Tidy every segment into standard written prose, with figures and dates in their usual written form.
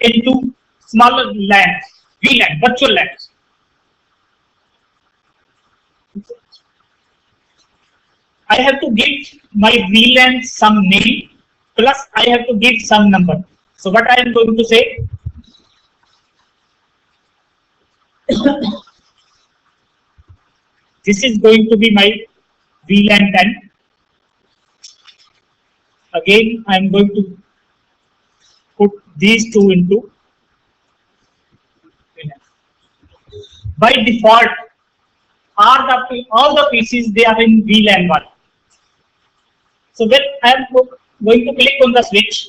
into smaller LANs, VLAN, virtual LANs. I have to give my VLAN some name plus I have to give some number. So what I am going to say, this is going to be my VLAN 10. Again, I am going to put these two into VLAN. By default, all the PCs they are in VLAN 1. So when I am going to click on the switch,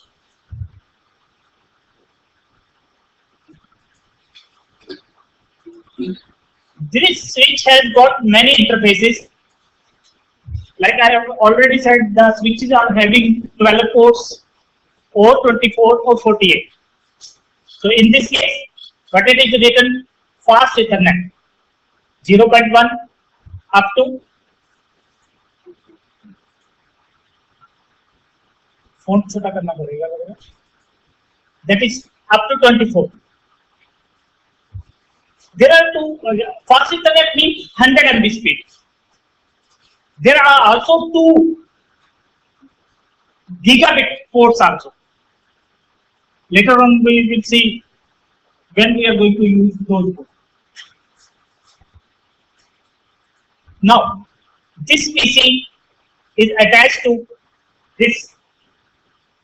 this switch has got many interfaces. Like I have already said, the switches are having 12 ports or 24 or 48. So in this case, what it is written, fast Ethernet 0.1 up to that is up to 24. There are two, fast Ethernet means 100 MB speed. There are also 2 gigabit ports also. Later on we will see when we are going to use those ports. Now, this PC is attached to this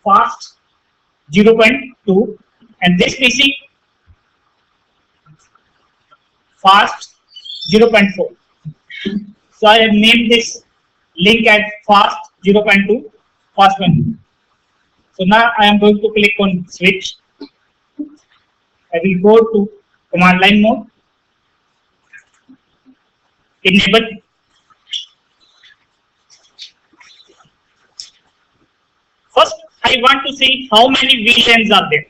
fast 0.2 and this PC fast 0.4. So I have named this link as fast 0.2, fast 1. So now I am going to click on switch. I will go to command line mode, enable. First, I want to see how many VLANs are there.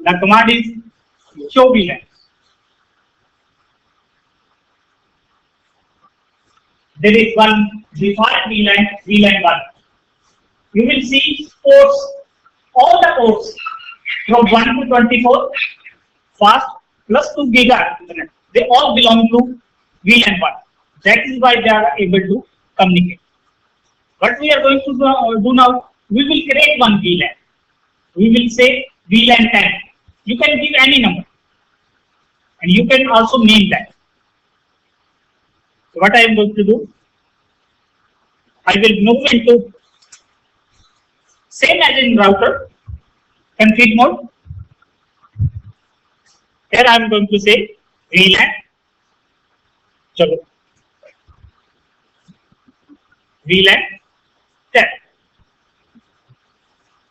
The command is show VLAN. There is one default VLAN, VLAN 1. You will see ports, all the ports from 1 to 24, fast plus 2 gigabytes. They all belong to VLAN 1. That is why they are able to communicate. What we are going to do now, we will create one VLAN. We will say VLAN 10. You can give any number. And you can also name that. So what I am going to do, I will move into same as in router, config mode. Here I am going to say VLAN. Chalo. VLAN 10.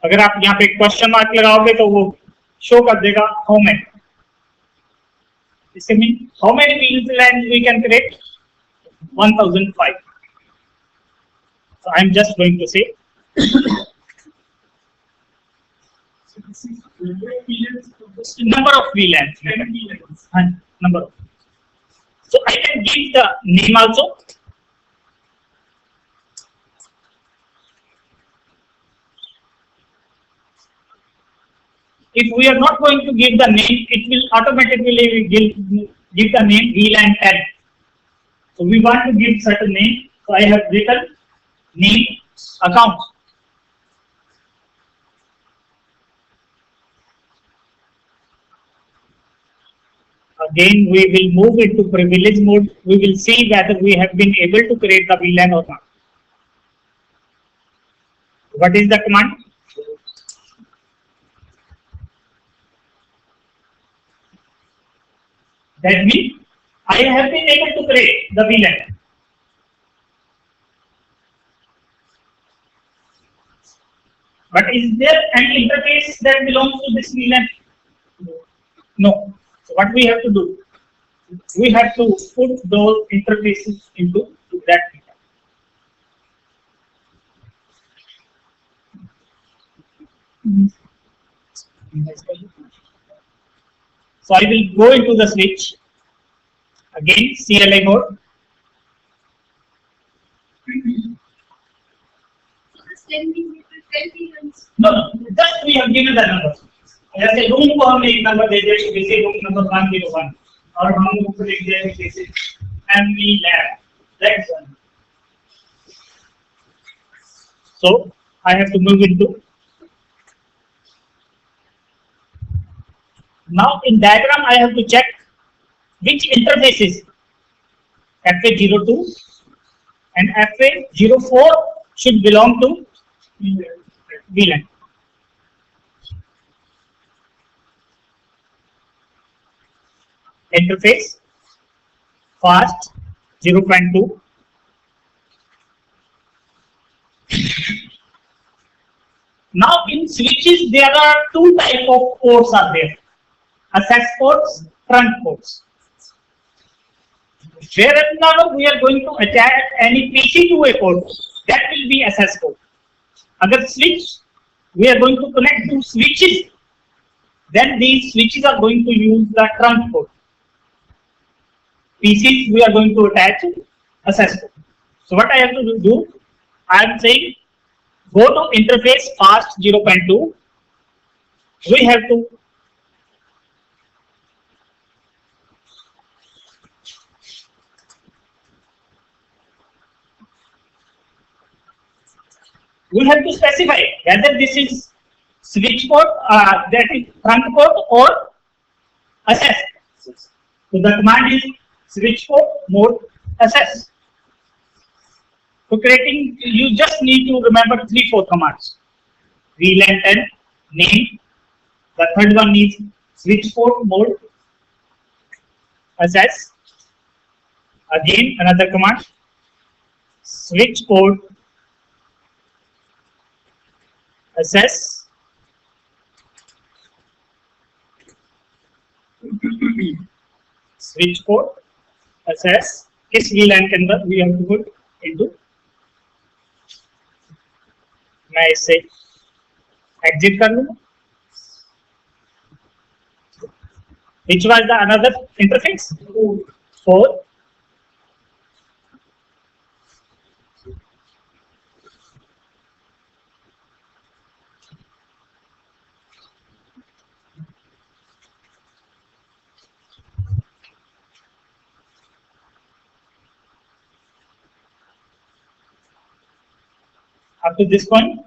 अगर आप यहाँ पे question mark लगाओगे तो वो show कर देगा how many. इसके mean how many VLAN we can create 1005. So I am just going to say number of VLANs. Number of. So I can give the name also. If we are not going to give the name, it will automatically give the name VLAN 10. So we want to give certain name. So I have written name account. Again, we will move into privilege mode. We will see whether we have been able to create the VLAN or not. What is the command? That means I have been able to create the VLAN. But is there an interface that belongs to this VLAN? No. So what we have to do? We have to put those interfaces into that VLAN. So I will go into the switch. Again, CLI mode. No, just we have given the number. जैसे room को हमने एक number दे दिया कि जैसे room number 101 और हम लोग को लिख दिया कि जैसे MV lab that's one. So I have to move into. Now in diagram I have to check which interfaces FA02 and FA04 should belong to VLAN. Interface fast 0.2. Now in switches there are two type of ports are there: access ports, trunk ports. Wherever we are going to attach any PC to a port, that will be access port. Agar switch we are going to connect to switches, then these switches are going to use the trunk port. PCs we are going to attach access port. So what I have to do, I am saying go to interface fast 0.2. We have to specify whether this is switch port, that is trunk port or access. So the command is switch port mode access. So creating, you just need to remember 3-4 commands: VLAN 10 name. The third one is switch port mode access. Again another command, switch port access. Switch port access. किस VLAN के अंदर we have to put into. मैं इसे exit कर लूँ. Which was the another interface? 4. Up to this point?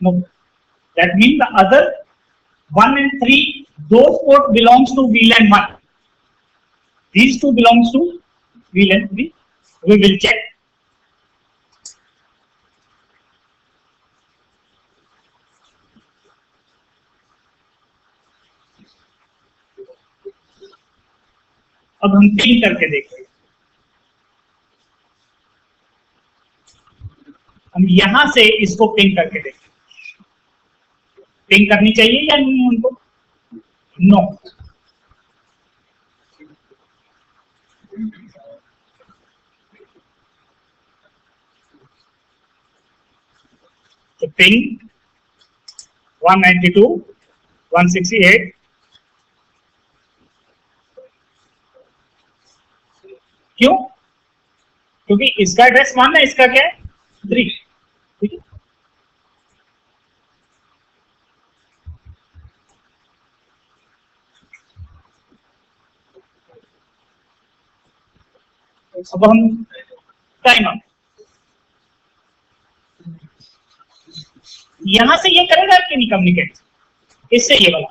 No. That means the other 1 and 3, those port belongs to VLAN 1. These two belongs to VLAN 3. We will check. अब हम ping करके देखेंगे. हम यहां से इसको पिंग करके देखेंगे. पिंग करनी चाहिए या नहीं उनको? नो. तो पिंग 192 168. क्यों? क्योंकि इसका एड्रेस 1 है, इसका क्या है 3. ठीक है. अब हम टाइम अप. यहां से ये करेगा कि नहीं कम्युनिकेट? इससे ये वाला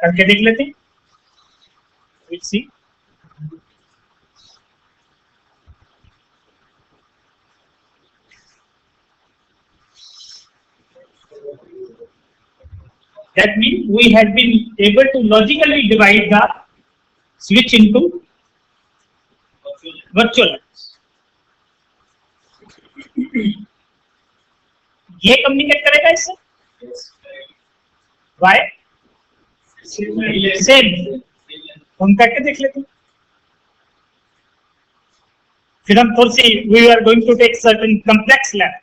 करके देख लेते हैं. We'll see. That means we have been able to logically divide the switch into virtual. ये कम्युनिकेट करेगा इससे. Why? सेम. हम करके देख लेते हैं. फिर हम थोड़ी सी we are going to take certain complex lab.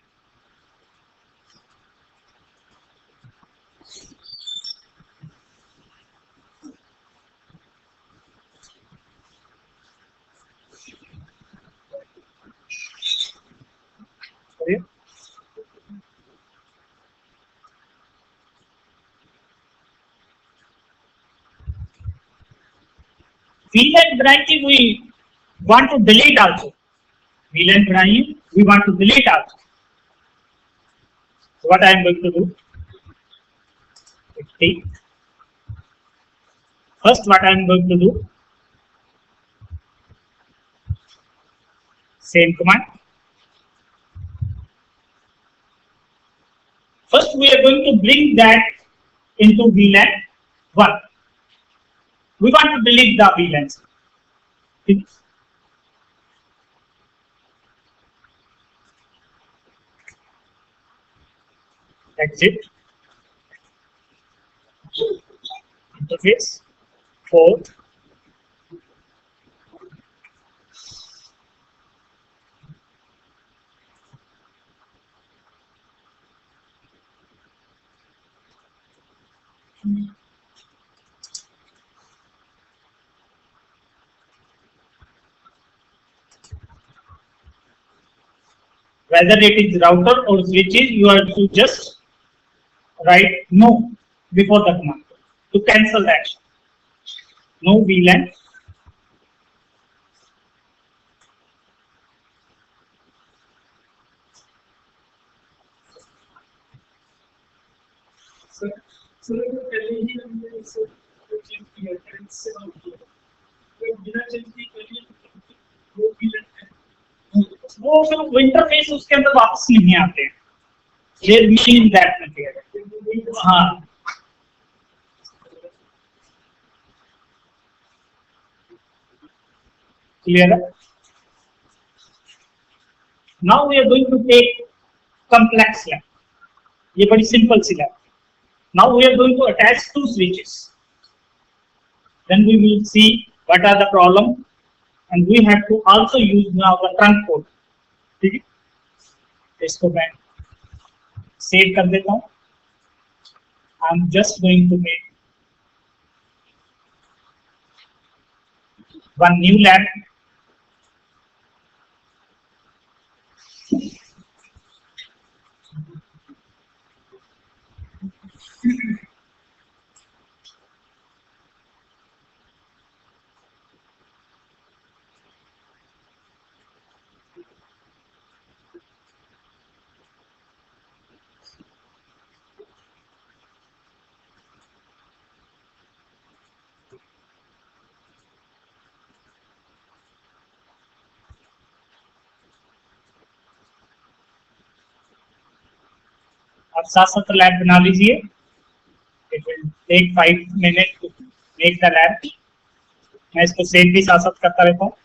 VLAN branching we want to delete also. VLAN branching we want to delete also. So what I am going to do? First, what I am going to do? Same command. First, we are going to bring that into VLAN 1. We want to delete the VLANs. Exit. Interface. 4. Whether it is router or switches, you have to just write no before the command to cancel the action. No VLAN. वो फिर interface उसके अंदर वापस नहीं आते हैं. There meaning that material. हाँ. Clear? Now we are going to take complex lab. ये बड़ी simple C lab. Now we are going to attach 2 switches. Then we will see what are the problem, and we have to also use now the trunk code. ठीक है? इसको मैं save कर देता हूँ. I'm just going to make one new lab. आप साथ साथ लैब बना लीजिए. It will take 5 minutes to make the lab. मैं इसको सेव भी साथ साथ करता रहता हूँ.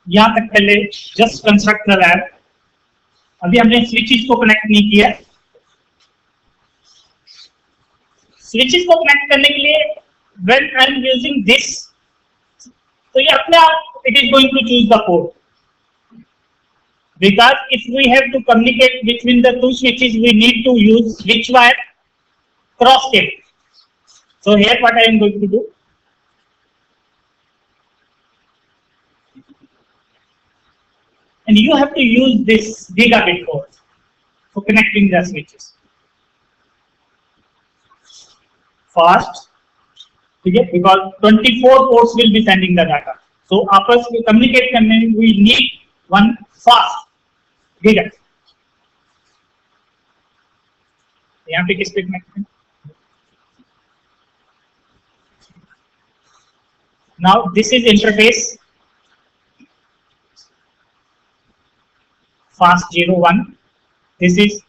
यहाँ तक पहले जस्ट कंस्ट्रक्ट द लैब. अभी हमने स्विचेस को कनेक्ट नहीं किया. स्विचेस को कनेक्ट करने के लिए when I am using this, तो ये अपने आप it is going to choose the port. Because if we have to communicate between the 2 switches, we need to use switch wire cross cable. So here what I am going to do, and you have to use this gigabit code for connecting the switches. Fast, okay? Because 24 ports will be sending the data. So आपस में communicate करने में we need one fast gigabit. यहाँ पे किस पे connect है? Now this is interface fast 01. This is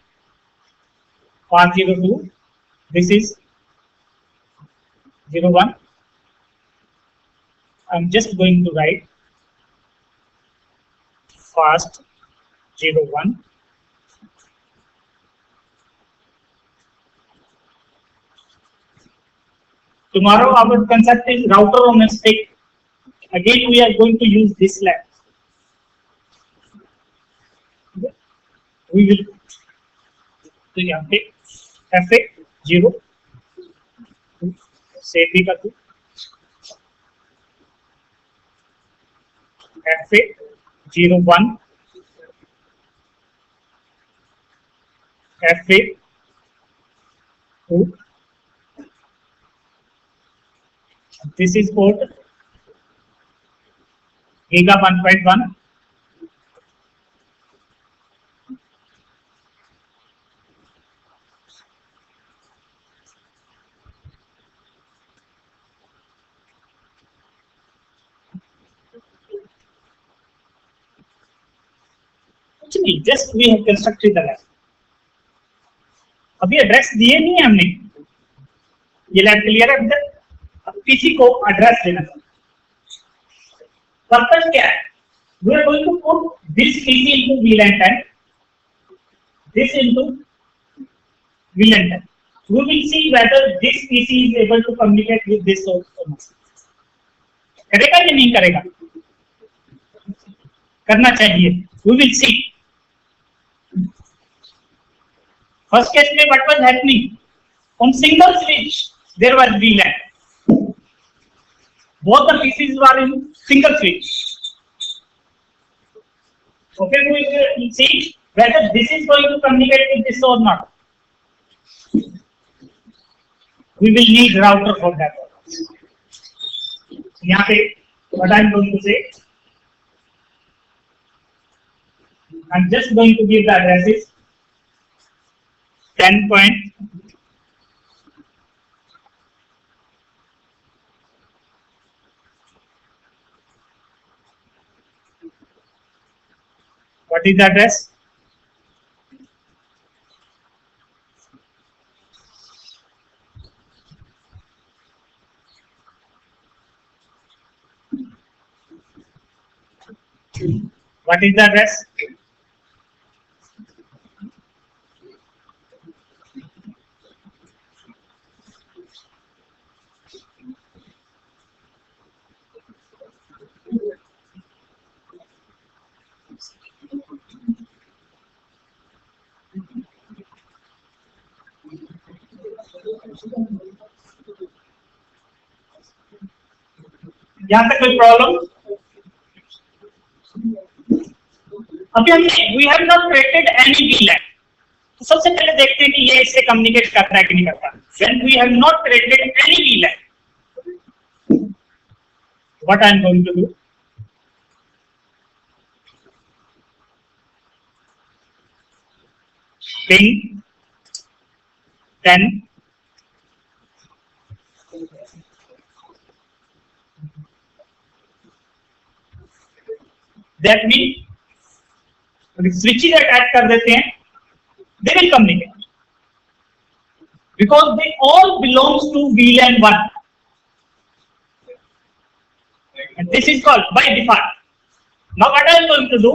fast 02. This is 01. I'm just going to write fast 01. Tomorrow our concept is router on a stick. Again we are going to use this lab. We will तो यहाँ पे FA 0 से भी कर दूँ FA 01 FA 2. This is port Giga 1.1. Actually, just we have constructed the lab. अभी address दिए नहीं है हमने. ये लैब क्लियर है. अब पीसी को एड्रेस देना. पर्पस क्या है? We are going to put this PC into VLAN 10. This into VLAN 10. We will see whether this PC is able to communicate with this source or not. करेगा या नहीं करेगा? करना चाहिए. We will see. First case में what was happening? On single switch there was VLAN. Both the PCs were in single switch. Okay, we will see whether this is going to communicate with this or not. We will need router for that. यहाँ पे what I am going to say, I am just going to give the addresses 10 point. What is the address? What is the address? यहाँ तक कोई problem? अभी हमने we have not created any VLAN. तो सबसे पहले देखते हैं कि ये इससे कम्युनिकेट करता है कि नहीं करता. When we have not created any VLAN, what I am going to do? Ping 10. That means switches attach कर देते हैं, they will communicate because they all belongs to VLAN 1 and this is called by default. Now what I am going to do,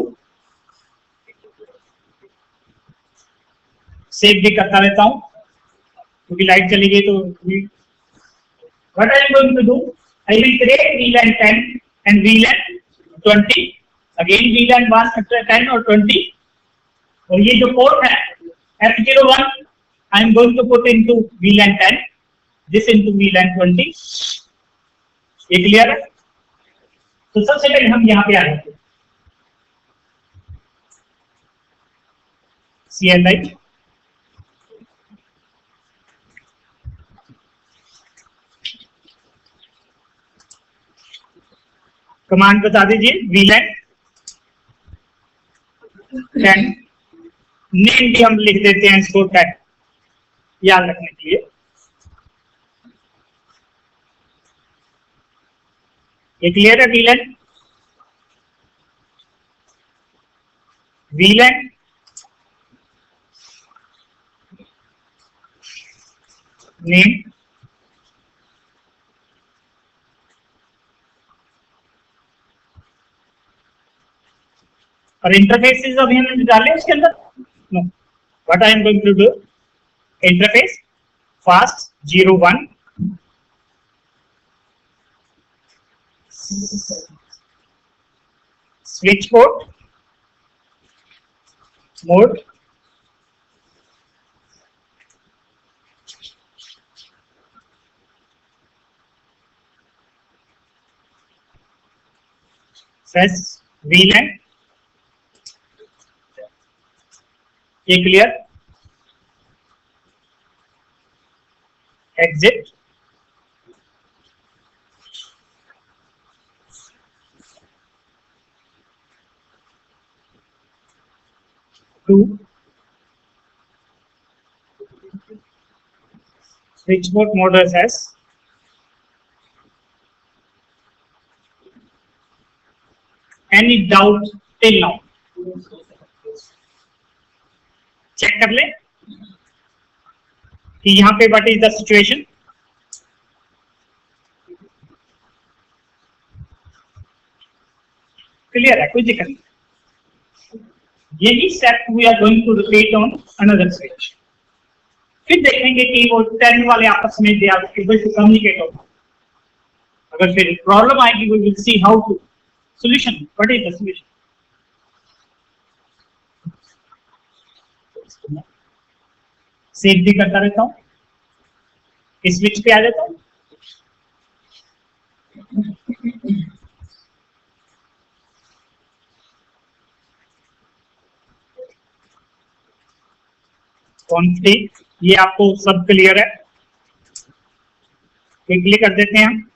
save भी करता रहता हूं क्योंकि light चली गई तो what I am going to do, I will create VLAN 10 and VLAN 20. Again VLAN 1, 10 or 20 और ये जो पोर्ट है F01 I am going to put into VLAN 10 this into VLAN 20. ये क्लियर है? तो सबसे पहले हम यहाँ पे आ जाते हैं CLI कमांड बता दीजिए VLAN 10 नेम भी हम लिख देते हैं इसको 10 याद रखने के लिए। ये क्लियर है? VLAN नेम और इंटरफेसेस अभी हमने डाले उसके अंदर। No, what I am going to do, interface fast 01 switch port mode says VLAN। ये clear? exit to switchboard mode as any doubt till now? Check कर ले कि यहाँ पे what is the situation. Clear है? कोई दिक्कत नहीं। यही step we are going to repeat on another switch. फिर देखेंगे कि वो 10 वाले आपस में they are able to communicate हो। अगर फिर प्रॉब्लम आएगी we will see how to solution, what is the solution. Save भी करता रहता हूं, इस स्विच पे आ जाता हूं। कॉन्फिग ये आपको सब क्लियर है? क्लिक कर देते हैं हम।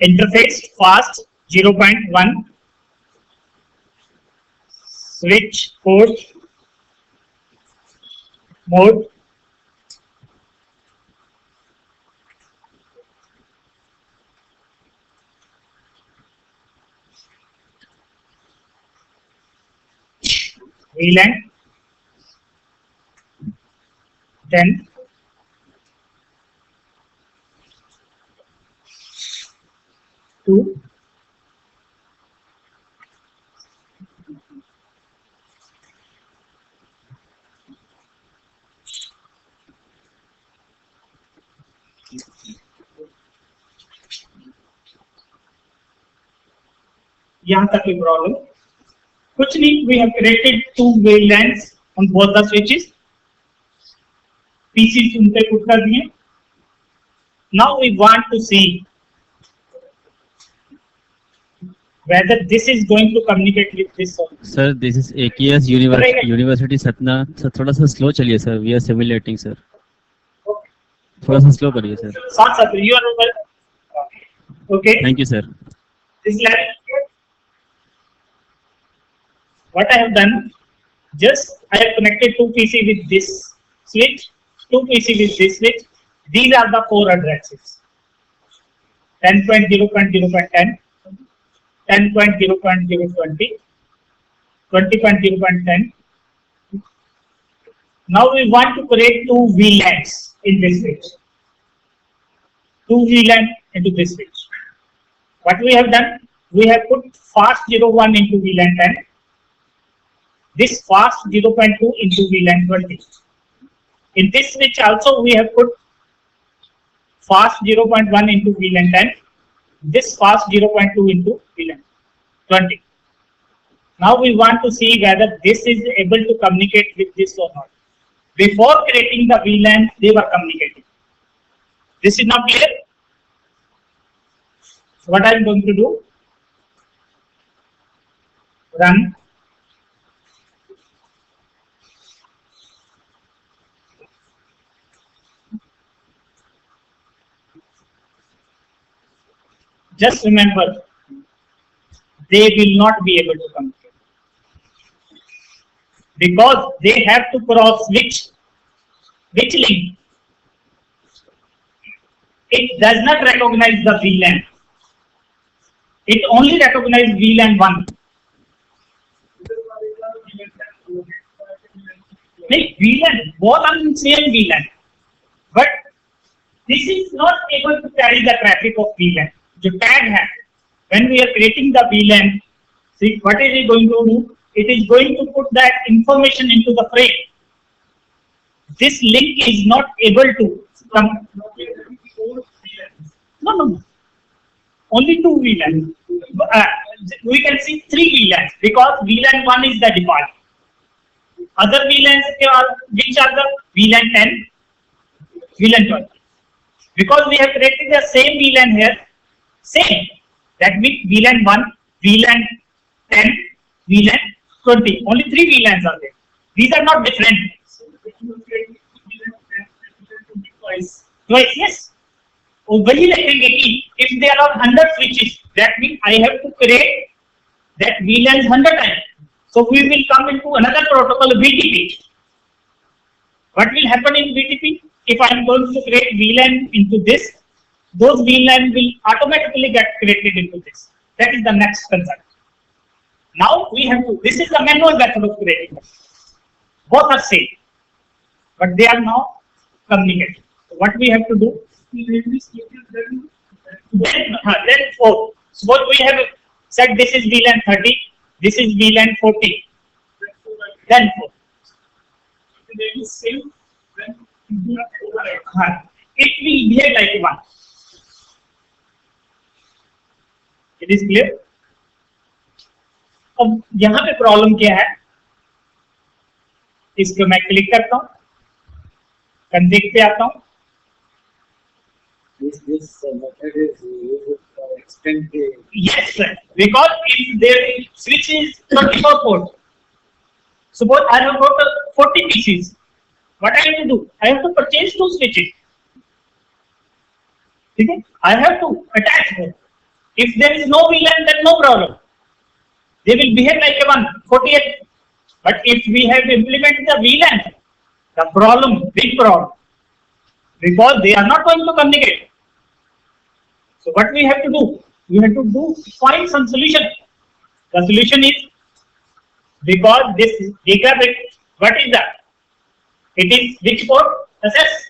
Interface fast 0.1 switch port mode VLAN 10 2 यहाँ तक की प्रॉब्लम कुछ नहीं। We have created 2 VLANs on both the switches, PCs उन पे पुट कर दिए। Now we want to see whether this is going to communicate with this one. Sir, this is AKS University Satna. Sir थोड़ा सा slow चलिए sir, we are simulating sir. थोड़ा सा slow करिए सर। साथ साथ you are okay. Thank you sir. This level. What I have done, just I have connected 2 PC with this switch, 2 PC with this switch. These are the 4 addresses: 10.0.0.10, 10.0.0.20, 20.0.10. Now we want to create 2 VLANs in this switch. 2 VLAN into this switch. What we have done, we have put fast 01 into VLAN 10. This fast 0.2 into VLAN 20. In this switch also we have put fast 0.1 into VLAN 10. This fast 0.2 into VLAN 20. Now we want to see whether this is able to communicate with this or not. Before creating the VLAN, they were communicating. This is not clear. So what I am going to do? Run. Just remember, they will not be able to communicate because they have to cross which link. It does not recognize the VLAN. It only recognizes VLAN 1. VLAN, both are in same VLAN. But this is not able to carry the traffic of VLAN. The tag है. When we are creating the VLAN, see what is it going to do? It is going to put that information into the frame. This link is not able to come. No. Only 2 VLANs. We can see 3 VLANs because VLAN 1 is the default. Other VLANs which are the VLAN 10, VLAN 20. Because we have created the same VLAN here, same. That means VLAN 1, VLAN 10, VLAN 20. Only 3 VLANs are there. These are not different. Twice, yes. If there are 100 switches, that means I have to create that VLANs 100 times. So we will come into another protocol, BTP. What will happen in BTP? If I am going to create VLAN into this, those VLAN will automatically get created into this. That is the next concept. Now we have to, this is the manual method of creating. Both are same, but they are now communicating. So what we have to do? Then 4. Suppose we have said this is VLAN 30, this is VLAN 40, then 4. It will behave like 1. It is clear? अब यहाँ पे problem क्या है? इसको मैं click करता हूँ, कंफिग पे आता हूँ. This method is used to extend the. Yes, sir. Because if their switch is 24 port, suppose I have got 40 pieces. What I have to do? I have to purchase 2 switches. Okay? I have to attach them. If there is no VLAN, then no problem. They will behave like a 148. But if we have implemented the VLAN, the problem, big problem, because they are not going to communicate. So what we have to do? We have to find some solution. The solution is, because this gigabit, what is that? It is which port? SS.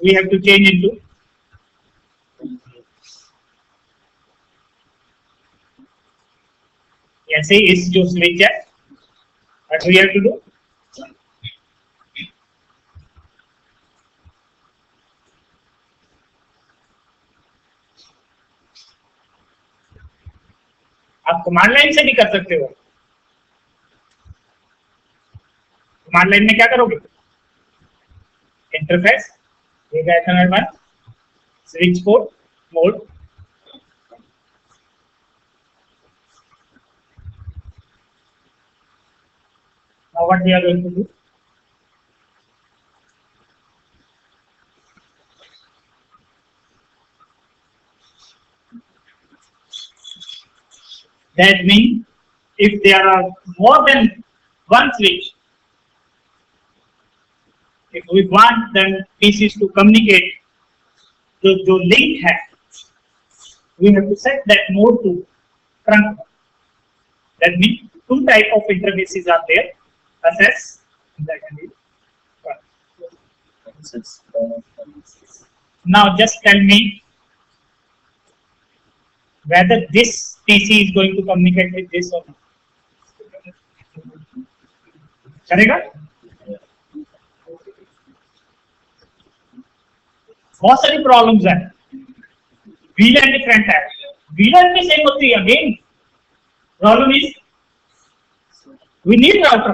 We have to change into. ऐसे इस जो switch है, what we have to do? आप command line से भी कर सकते हो. कमांड लाइन में क्या करोगे? Interface, Ethernet 1, switch port, mode. Now what we are going to do? That means if there are more than one switch, if we want then pieces to communicate, the link है, we have to set that mode to trunk. That means 2 type of interfaces are there. SS, now just tell me whether this TC is going to communicate with this or not? करेगा? बहुत सारी problems हैं. VLAN different है. VLAN भी same होती है. Again problem is we need router.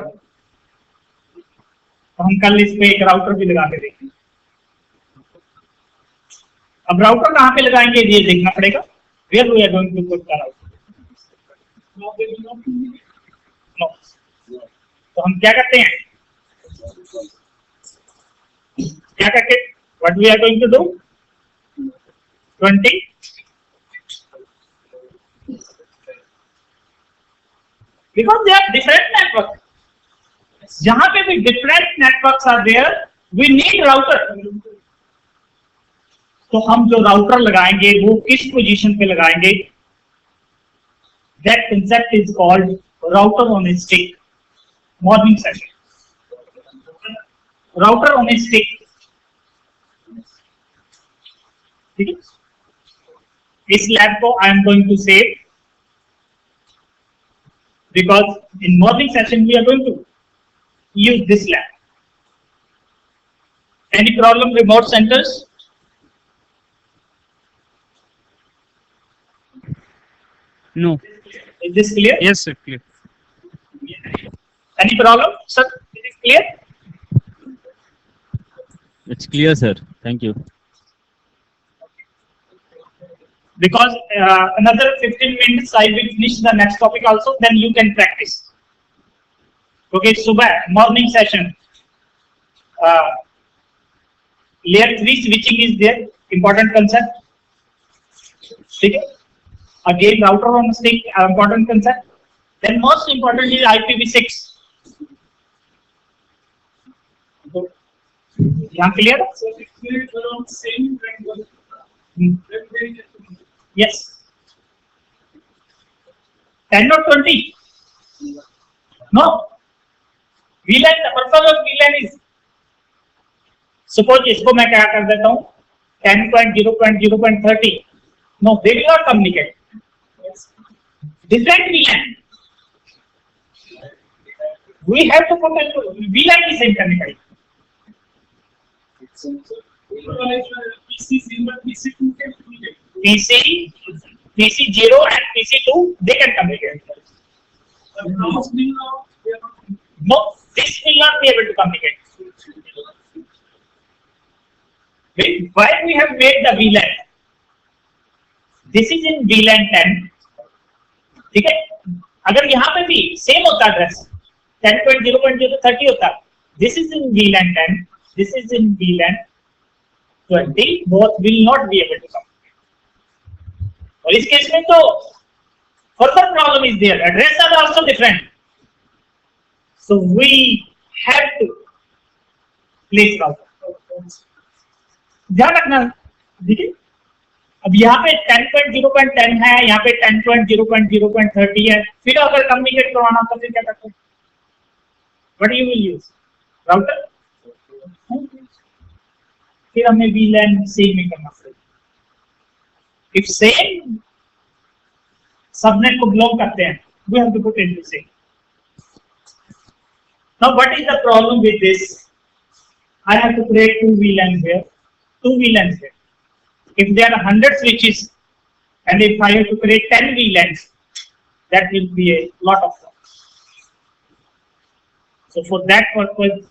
तो हम कल इस पे एक राउटर भी लगा के देखेंगे. अब राउटर कहाँ पे लगाएंगे ये देखना पड़ेगा. Where we are going to put the router? No. तो हम क्या करते हैं? क्या करके? What we are going to do? 20. Because they are different networks. जहां पे भी different networks are there, we need router. तो हम जो राउटर लगाएंगे वो किस पोजीशन पे लगाएंगे? That concept is called router on a stick. Morning session. Router on a stick. ठीक है? इस लैब को I am going to save because in morning session we are going to use this lab. Any problem remote centers? No. Is this clear? Yes, sir. Clear. Any problem, sir? Is it clear? It's clear, sir. Thank you. Because another 15 minutes I will finish the next topic also, then you can practice. Okay, subah morning session. Layer 3 switching is there, important concept. Okay? Again, router on stick, important concept. Then most important is IPv6. यहाँ clear? Yes. 10 or 20? No. VLAN, the purpose of VLAN is, suppose इसको मैं क्या कर देता हूँ 10.0.0.30. No, they will not communicate. Different VLAN. We have to put into VLAN की same करने का. PC0 and PC2 they can communicate. No, this will not be able to communicate. Why we have made the VLAN? This is in VLAN 10. ठीक है? अगर यहाँ पे भी same होता एड्रेस 10.0.030 होता. This is in VLAN 10. This is in VLAN 20. Both will not be able to come. और इस केस में तो further problem is there. Address are also different. So we have to place router. ध्यान रखना, ठीक है? अब यहाँ पे 10.0.10 है, यहाँ पे 10.0.0.30 है. फिर अगर कम्युनिकेट करवाना तो फिर क्या करते हैं? What you will use? Router? फिर हमें VLAN सेम ही करना पड़ेगा. If same subnet को block करते हैं, we have to put into same. Now what is the problem with this? I have to create two VLANs here. Two VLANs here. If there are 100 switches and if I have to create 10 VLANs, that will be a lot of work. So for that purpose,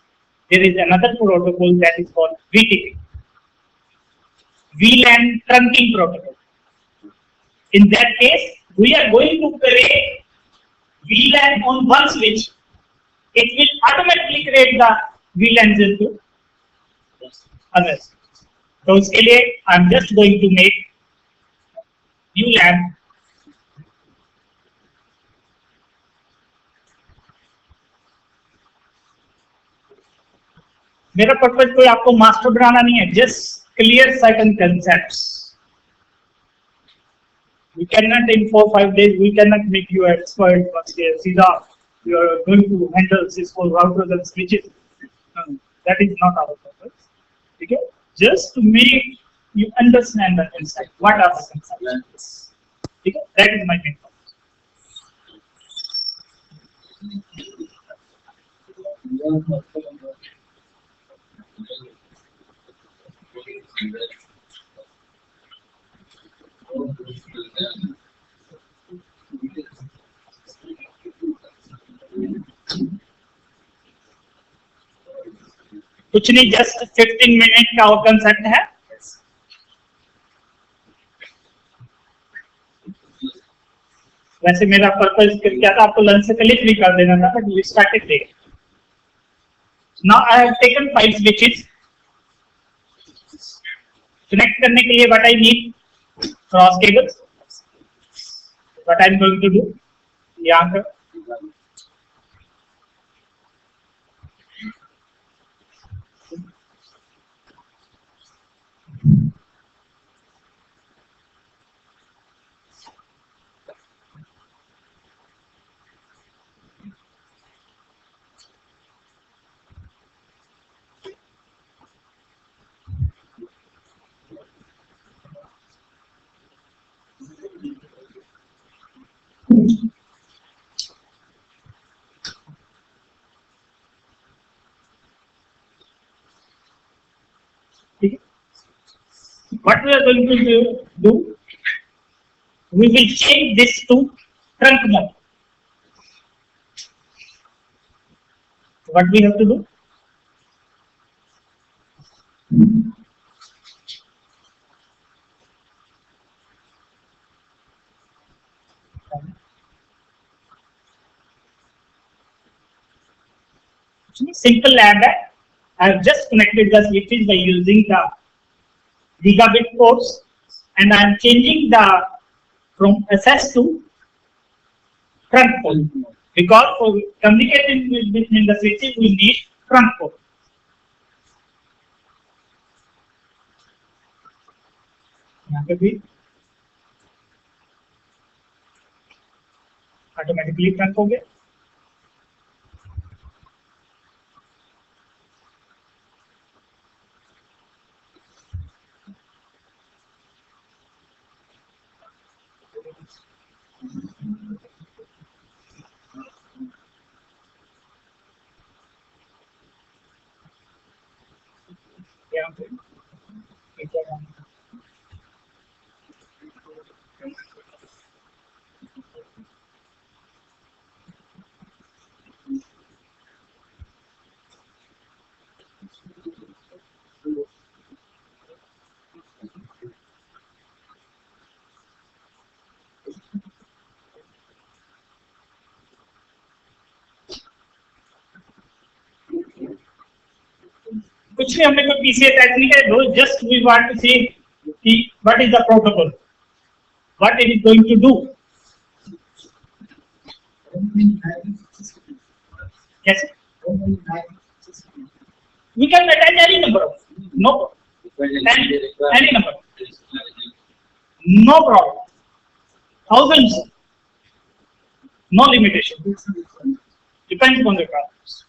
there is another protocol that is called VTP. VLAN trunking protocol. In that case, we are going to create VLAN on one switch. It will automatically create the VLANs into others. तो उसके लिए I am just going to make new lab. मेरा purpose कोई आपको master बनाना नहीं है, just clear certain concepts. We cannot in 4-5 days we cannot make you expert. But सीधा you are going to handle Cisco routers and switches. That is not our purpose. ठीक है? Just to make you understand the concept. What are the concepts? Okay? That is my main purpose. कुछ नहीं, just 15 minute का और concept है। वैसे मेरा purpose क्या था, आपको लंच से पहले फ्री कर देना था, but we started late. Now I have taken 5 switches connect करने के लिए। What I need, cross cables. What I am going to do, यहाँ पर what we are going to do, we will change this to trunk mode. What we have to do, simple lab. I have just connected the switches by using the gigabit ports, and I am changing the from SS to trunk port, because for communicating between the switches we need trunk port. यहाँ पे भी automatically trunk हो गया। यहाँ पे कुछ भी हमने कोई पीसी अटैच नहीं किया, just we want to see कि what is the protocol, what it is going to do. कैसे we can attach any number of, no any number, no problem, thousands, no limitation, depends on the problems.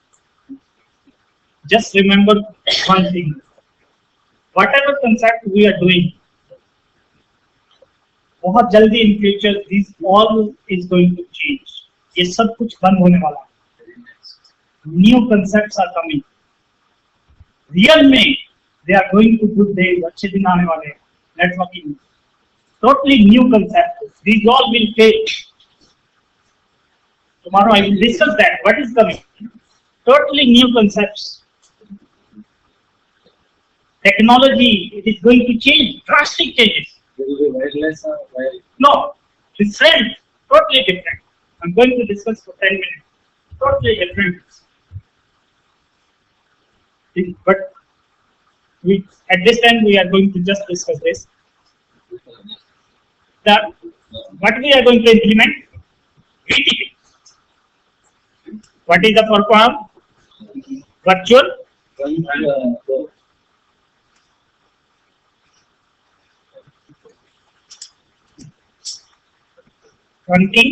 Just remember one thing, whatever concept we are doing, बहुत जल्दी in future this all is going to change. ये सब कुछ बंद होने वाला है। New concepts are coming. Real में they are going to good days, अच्छे दिन आने वाले हैं। Networking, totally new concepts. These all will fade. Tomorrow I will discuss that. What is coming? Totally new concepts. Technology, it is going to change, drastic changes. Will be wireless or wired? No, different, totally different. I'm going to discuss for 10 minutes. Totally different. But at this time we are going to just discuss this. What we are going to implement? VTP. What is the purpose? Virtual. Trunking.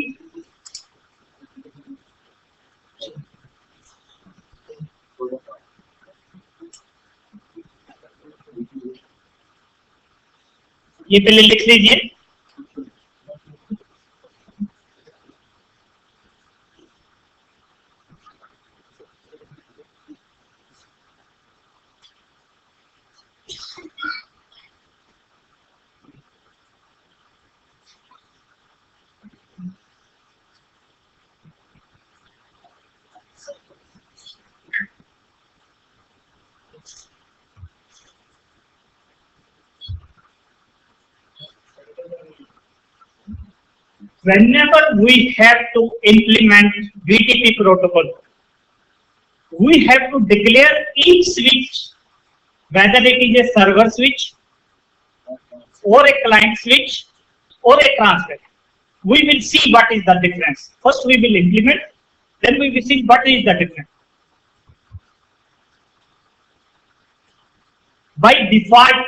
ये पहले लिख लीजिए। whenever we have to implement BTP protocol, we have to declare each switch, whether it is a server switch or a client switch or a transfer. We will see what is the difference. First we will implement, then we will see what is the difference. By default,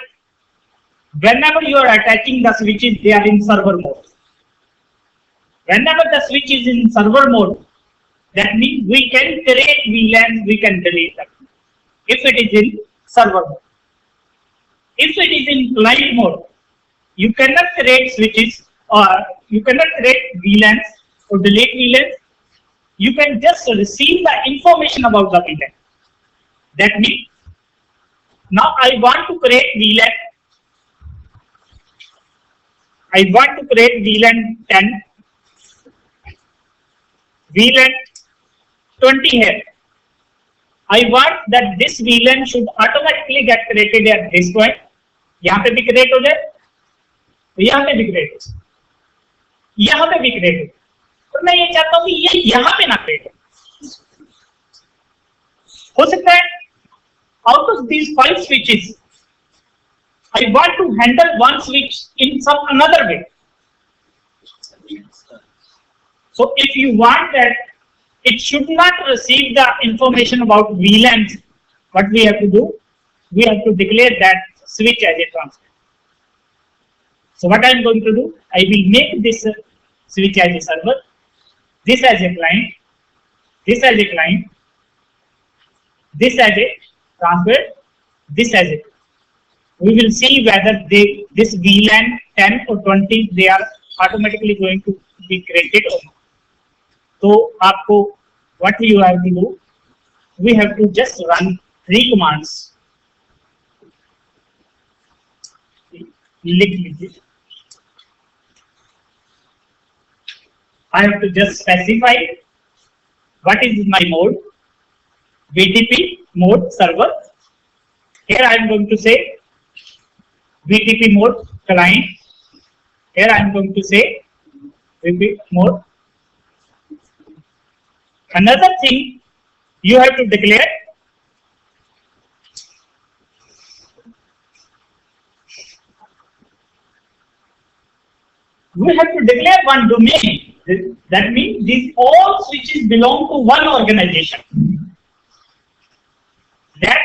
whenever you are attaching the switches, they are in server mode. Whenever the switch is in server mode, that means we can create VLAN, we can delete them. If it is in server mode. If it is in client mode, you cannot create switches or you cannot create VLANs or delete VLANs. You can just receive the information about the VLAN. That means now I want to create VLAN. I want to create VLAN 10, VLAN 20 here. I want that this VLAN should automatically get created at this point. यहाँ पे भी create हो जाए, यहाँ पे भी create हो, यहाँ पे भी create हो. तो मैं ये चाहता हूँ कि ये यहाँ पे ना create हो सकता है. Out of these 5 switches, I want to handle one switch in some another way. So if you want that it should not receive the information about VLANs, what we have to do? We have to declare that switch as a transfer. So what I am going to do? I will make this switch as a server, this as a client, this as a client, this as a transfer, this as a. We will see whether this VLAN 10 or 20 they are automatically going to be created or not. So आपको what you have to do? We have to just run 3 commands. लिख लीजिए. I have to just specify what is my mode. BTP mode server. Here I am going to say BTP mode client. Here I am going to say BTP mode. Another thing you have to declare one domain. That means these all switches belong to one organization. That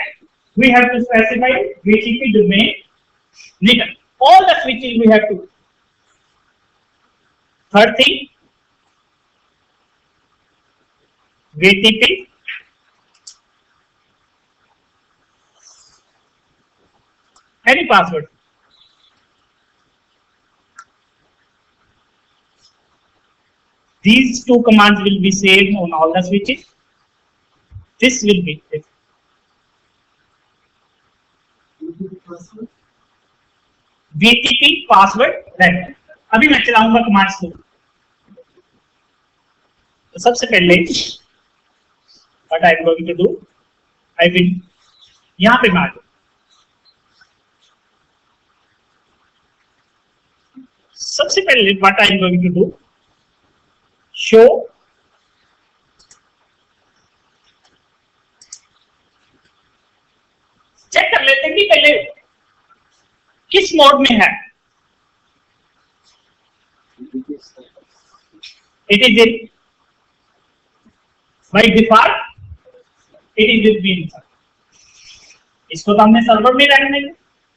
we have to specify BTP domain. All the switches we have to. Third thing, BTP any password. These 2 commands will be saved on all the switches. This will be it. BTP password. Right. अभी मैं चलाऊंगा commands को. तो सबसे पहले what I am going to do, I will यहाँ पे मार. सबसे पहले what I am going to do, show check कर लेते हैं कि पहले किस मोड में है. It is in by default it is with being. इसको तो हमने सर्वर में रहने देंगे.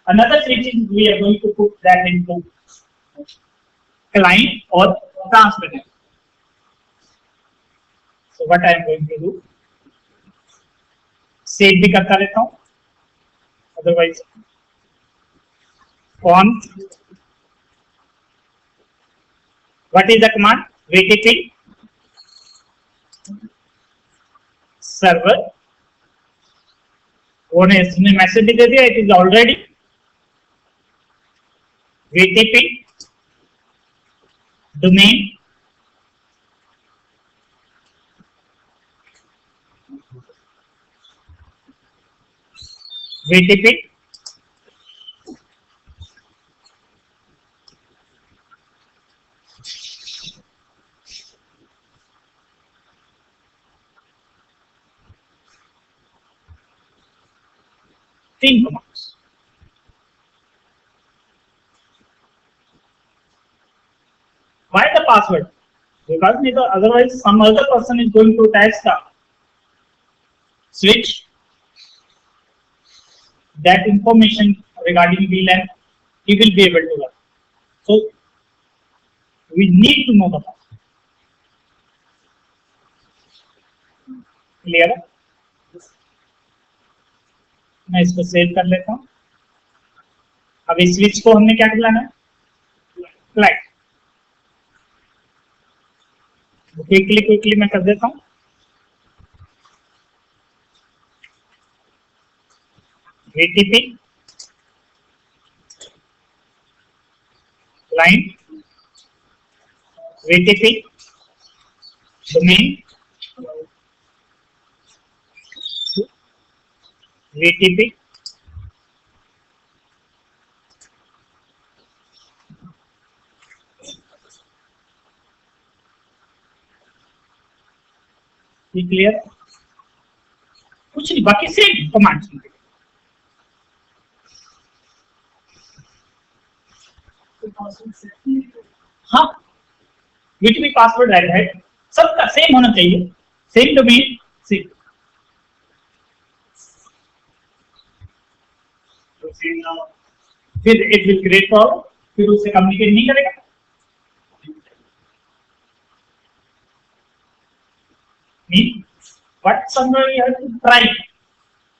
Another switch we are going to put that into client or transfer. So what I am going to do, save भी करता रहता हूँ. Otherwise conf, what is the command? BTP server. उसने मैसेज भी दे दिया, it is already BTP domain BTP 3 commands. Why the password? Because otherwise some other person is going to test the switch, that information regarding VLAN, he will be able to learn. So we need to know the password. Clear है? मैं इसको save कर लेता हूं. अब इस switch को हमने क्या बुलाना है? फ्लैग. क्विकली मैं कर देता हूं. VTP client, VTP domain, VTP clear. कुछ नहीं, बाकी सेम कमांड. हाँ, VTP पासवर्ड है, सबका सेम होना चाहिए, सेम डोमेन सेम. फिर इट विल क्रिएट फॉर, फिर उससे कम्युनिकेट नहीं करेगा. But somewhere you have to try.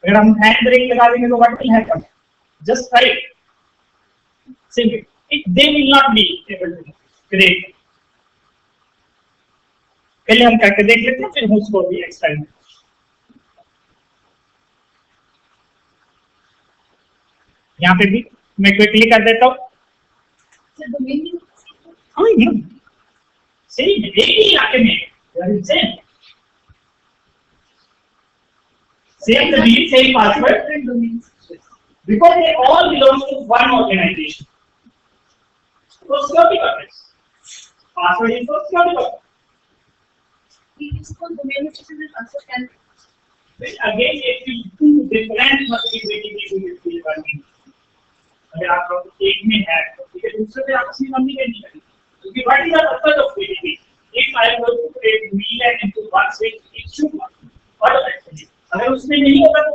अगर हम हैंड ब्रेक लगा देंगे तो what will happen? Just try. Simply, they will not be able to create. पहले हम करके देख लेते हैं, फिर हम उसको भी एक्सपेरिमेंट. यहाँ पे भी मैं क्विकली कर देता हूँ. सही, एक ही इलाके में same domain, same password, because they all belong to one organization. For security purpose, password is for security purpose. Again, if you do different multiple working, अगर आप लोग एक में है, ठीक है, दूसरे पे आपसी कम्युनिकेट नहीं करेंगे. क्योंकि what is the purpose of VTP? If I am going to create VLAN into one switch, it should work. What is it? अगर उसमें नहीं होगा तो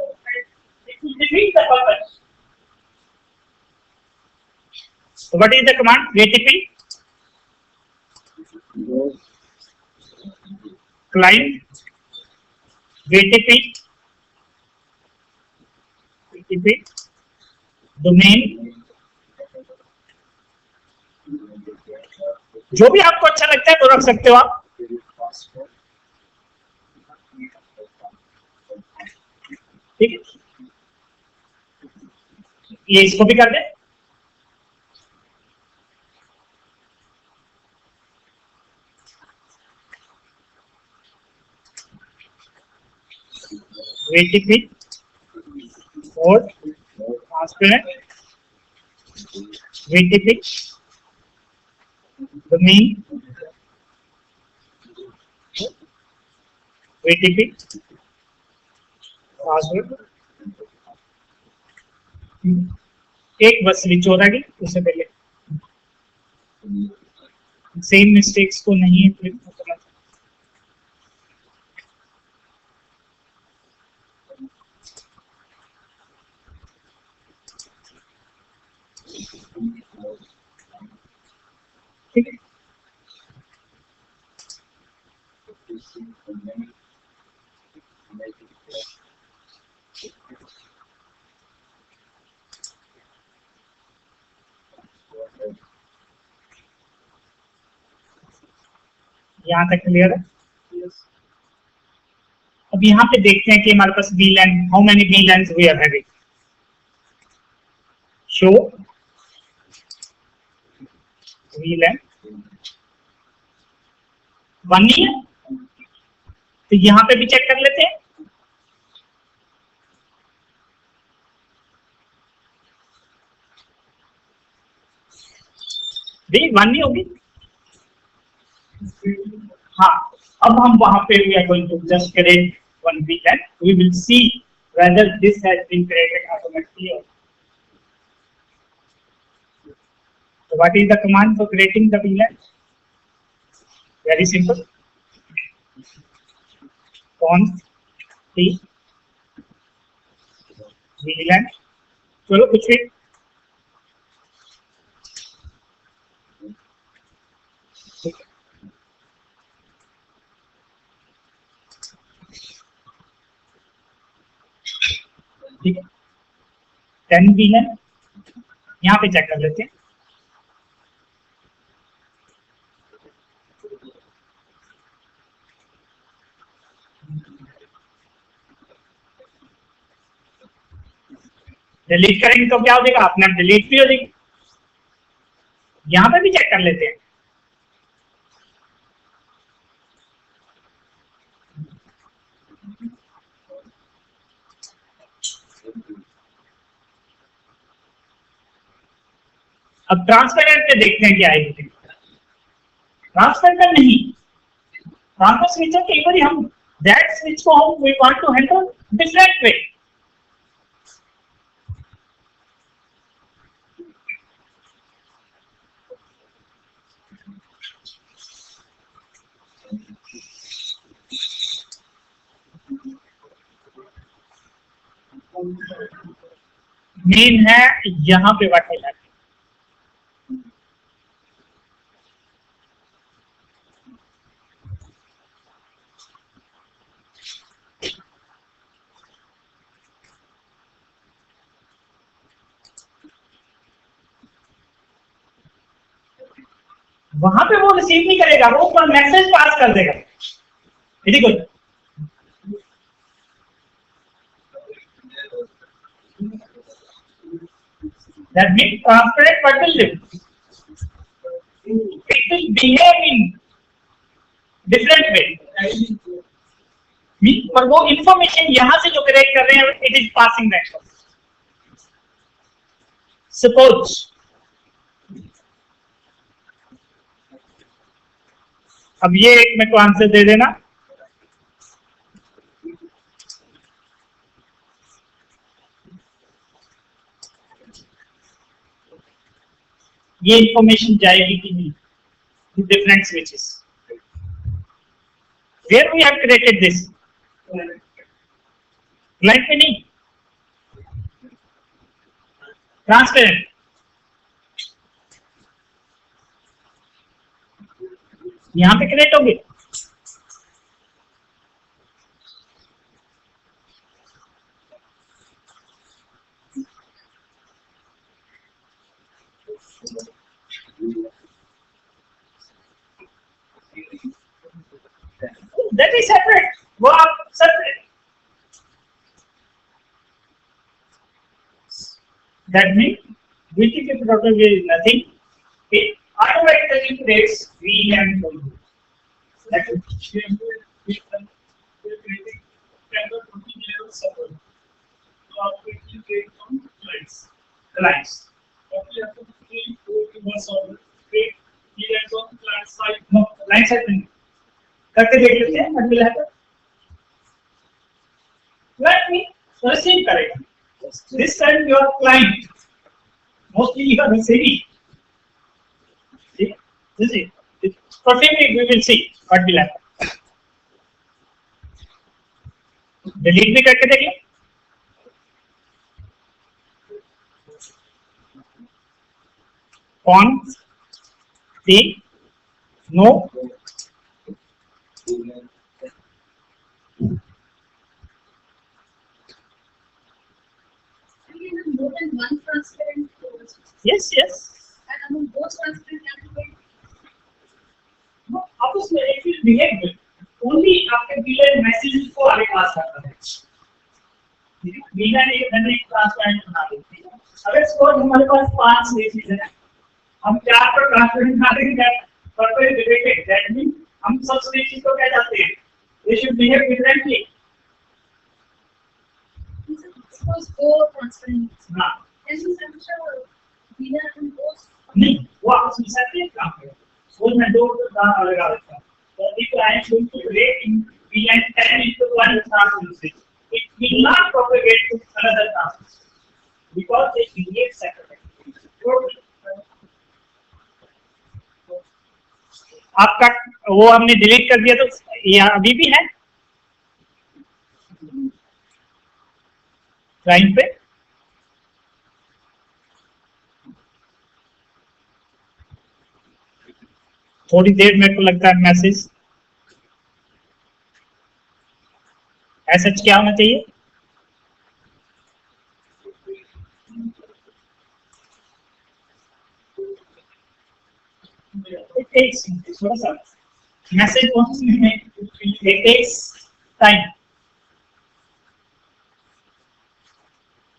it will defeat the purpose. So what is the command? VTP client, VTP domain, जो भी आपको अच्छा लगता है वो रख सकते हो आप. ठीक है, ये इसको भी कर दे. VTP और transparent, VTP domain, VTP password. एक बस स्विच हो रहा है, उससे पहले सेम मिस्टेक्स को नहीं करना. ठीक है, यहाँ तक क्लियर है. अब यहाँ पे देखते हैं कि हमारे पास VLAN, how many VLANs we are having. Show VLAN 1 ही है, तो यहाँ पे भी चेक कर लेते हैं. देखिए 1 ही होगी. हाँ, अब हम वहां पे we are going to just create one VLAN. We will see whether this has been created automatically or. So what is the command for creating the VLAN? Very simple. Const t VLAN. चलो कुछ भी. ठीक है. 10 VLAN यहाँ पे check कर लेते हैं. डिलीट करेंगे तो क्या हो जाएगा? अपना डिलीट भी हो जाएगी. यहां पे भी चेक कर लेते हैं. अब ट्रांसपेरेंट पे देखते हैं क्या आएगी. ट्रांसपेरेंट नहीं, ट्रांसफर स्विच है. कई बार हम दैट स्विच को हम we want to handle different way. Main है यहां पे वाट है. वहां पे वो रिसीव नहीं करेगा, वो मैसेज पास कर देगा. Very good. That means transparent what will do? It will behave in different way. पर वो इंफॉर्मेशन यहां से जो करेक्ट कर रहे हैं, it is passing that. Suppose अब ये एक मेरे को आंसर दे देना. ये इंफॉर्मेशन जाएगी कि नहीं to different switches. Where we have created this client पे नहीं, ट्रांसपेरेंट. यहां पे क्रिएट होगी. That is separate. वो आप separate. That means VTP protocol is nothing. It automatically creates VLAN for you. That is clients. No, client side नहीं. करके देख लेते हैं. what will happen? Let me receive करेगा. This time your client mostly you are receiving. See, this is perfectly. We will see what will happen. Delete भी करके देखिए. On the no. More than one transparent. Yes, yes. And among those transparent candidates, No, obviously it will behave good. Only after VLAN messages को आगे पास करता है. VLAN एक घंटे transparent बना देती है. अगर सपोज हमारे पास 5 स्विचेस हैं, हम 4 पर ट्रांसपेरेंट बना देंगे, पर पे रिलेटेड. दैट मीन हम सब स्विचेस को क्या चाहते हैं? They should behave differently. suppose four transparent. हाँ. And so sure VLAN and those. नहीं, वो आपस में सेपरेट काम करें. सपोज मैं 2 दाना लगा देता हूँ. So if I am going to create in VLAN 10 into 1 transparent switch, it will not propagate to another transistor because they behave separately. आपका वो हमने डिलीट कर दिया तो ये अभी भी है लाइन पे थोड़ी देर मेरे को लगता है मैसेज ऐसा क्या होना चाहिए it takes थोड़ा सा मैसेज पहुंचने में it takes time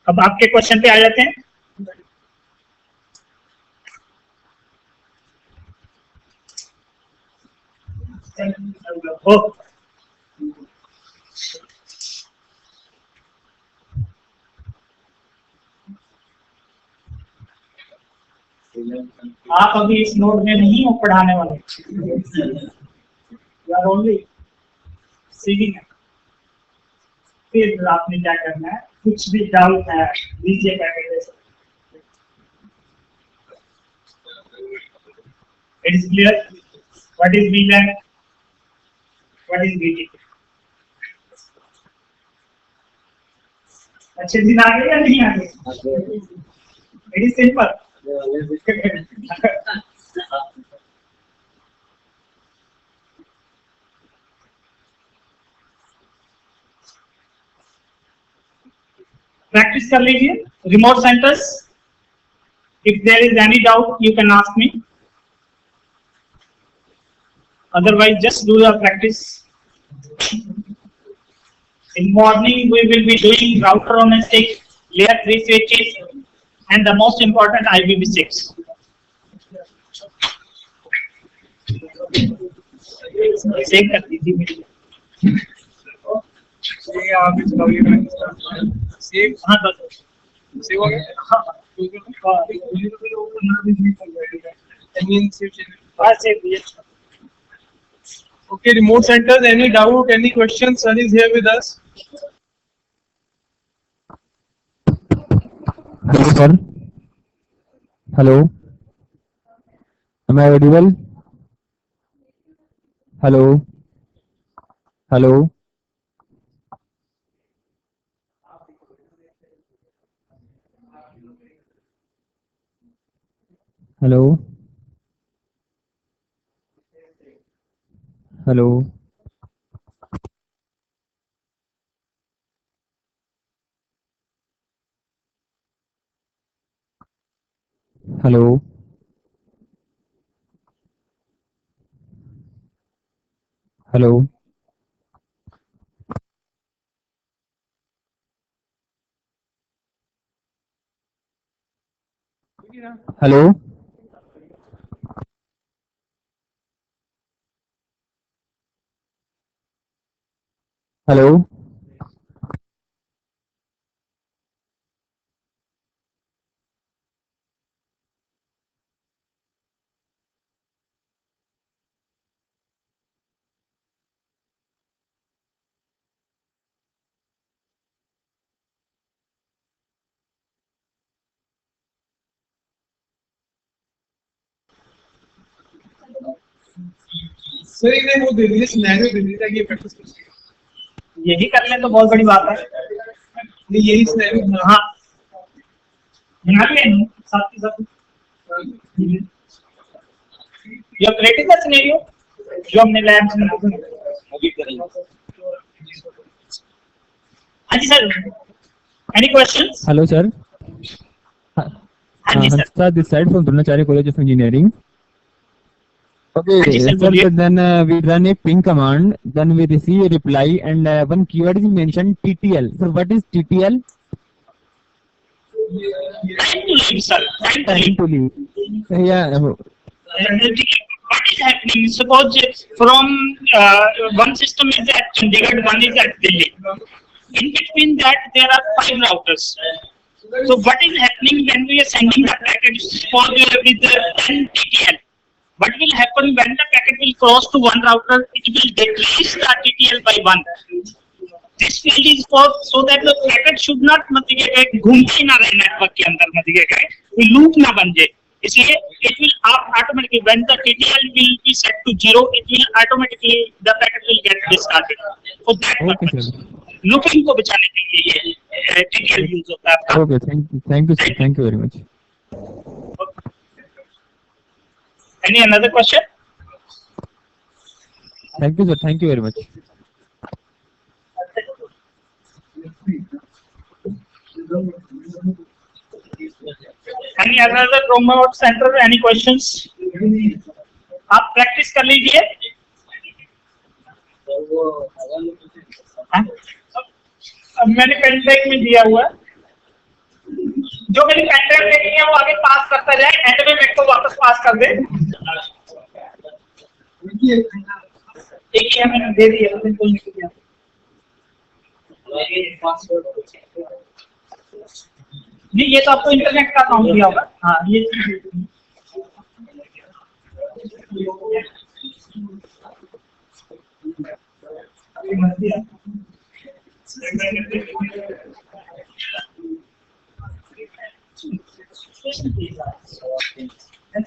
अब आपके क्वेश्चन पे आ जाते हैं ओ आप अभी इस नोड में नहीं हो पढ़ाने वाले यू आर ओनली सीविंग फिर आपने क्या करना है कुछ भी डाउट है लीजिए package it is clear what is VLAN what is BT अच्छे दिन आ गए या नहीं आ गए इट इज सिंपल प्रैक्टिस कर लीजिए remote centres if there is any doubt you can ask me otherwise just do the practice in morning we will be doing router on a stick layer 3 switches and the most important IPv6 save कर दीजिए ये आप इसका save हाँ बस save हो गया हाँ Okay, remote centers, any doubt, any questions? Sun is here with us. Hello, sir. Hello. Am I audible? Hello. Hello. Hello. Hello. Hello. Hello. Hello. Hello. Sir इन्हें वो दे दीजिए सिनेरियो दे दीजिए ताकि ये प्रैक्टिस कर सके यही कर लें तो बहुत बड़ी बात है नहीं यही सिनेरियो हाँ बना लिया साथ के साथ you are creating the scenario जो हमने लैब में अभी करेंगे हाँ जी sir any questions Hello, sir. हाँ जी sir Hansa, this side from Dronacharya College of Engineering. Okay, हाँ जी सर sir, बोलिए then we run a ping command, then we receive a reply, and one keyword is mentioned TTL. So, what is TTL? time to leave sir time to Time leave to leave. Yeah. what is happening suppose from one system is at Chandigarh one is at Delhi in between that there are 5 routers so what is happening when we are sending the packet suppose with 10 TTL what will happen when the packet will cross to one router it will decrease the TTL by 1 This field is for so that the packet should not मतलब घूमते ना रहे network के अंदर मतलब कोई loop ना बन जाए, इसलिए it will automatically when the TTL will be set to 0, it will automatically the packet will get discarded for that purpose. Looping को बचाने के लिए ये TTL use होता है आपका. Okay, thank you sir, thank you very much. Any another question? Thank you sir, thank you very much. Any another remote center? Any questions? आप practice कर लीजिए. अब मैंने पेन ड्राइव में दिया हुआ है, जो मेरी पेन ड्राइव देखनी है वो आगे पास करता जाए, एंड में मेरे को वापस पास कर दे. देखिए मैंने दे दिया, बिल्कुल नहीं किया. नहीं ये तो आपको इंटरनेट का अकाउंट दिया होगा. हाँ ये कुछ नहीं है.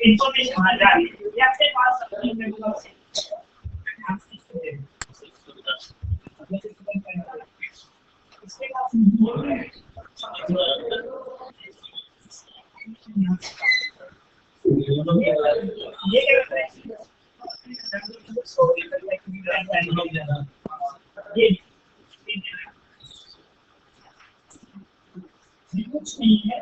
इंफॉर्मेशन आ जा रही है आपके पास कुछ नहीं है.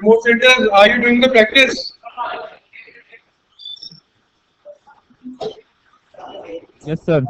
Remote centers, are you doing the practice? Yes, sir.